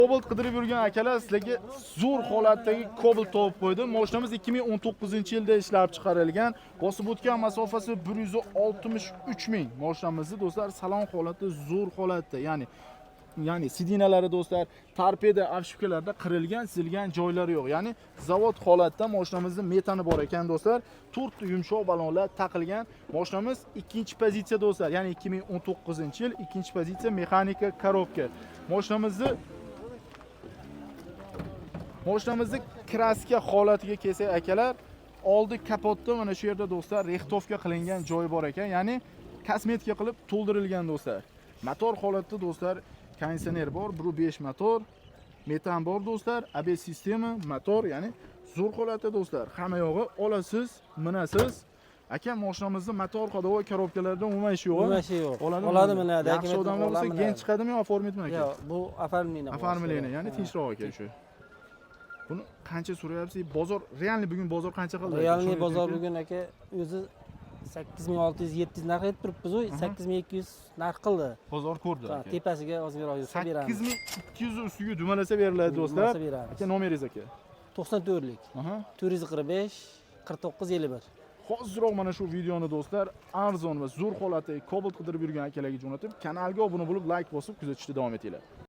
Cobalt qidirib yurgan akalar, sizlarga zo'r holatdagi Cobalt topib qo'ydim. Mashinamiz 2019-yilda ishlab chiqarilgan. Bosib o'tgan masofasi 163 ming. Mashinamizni do'stlar salon holati zo'r holatda, ya'ni sidinalari do'stlar, torpeda, avshifkalarda qirilgan, silgan joylari yo'q. Ya'ni zavod holatda mashinamizning metani bor ekan do'stlar. 4 yumshoq balonlar taqilgan. Mashinamiz 2-pozitsiya do'stlar, ya'ni 2019-yil 2-pozitsiya mexanika korobka. Mashinamizni kraska holatiga kelsak akalar, oldi kapotda mana shu yerda do'stlar rextovka qilingan joy bor ekan, ya'ni kosmetika qilib to'ldirilgan do'stlar. Motor holatda do'stlar konditsioner bor, 1.5 motor, metan bor do'stlar, ABS sistema, motor, ya'ni zo'r holatda do'stlar. Hamma yog'i olasiz, minasiz. Aka, mashinamizning motor ходовой korobkalarida umuman ish yo'q. Umuman ish yo'q. Oladi minadi. Yaxshi odamlar bo'lsa gen chiqadimi yo oformitmi aka? Yo'q, bu оформление. Оформление, ya'ni tinchroq aka shu. Buni qancha so'rayapsiz? Bozor, realni bugun bozor qancha qildi? Realni bozor bugun aka o'zi 8600-700 narx aytib turibmiz, 8200 narx qildi. Bozor ko'rdi. Tepasiga ozroq yursa beramiz. 8200 ustiga dumalasa beriladi do'stlar. Aka, nomeringiz aka? 94lik. 445 49 51. Hoziroq mana shu videoni do'stlar arzon va zo'r holatdagi Cobalt qidirib yurgan akalarga jo'natib, kanalga obuna bo'lib, like bosib kuzatishda davom etinglar.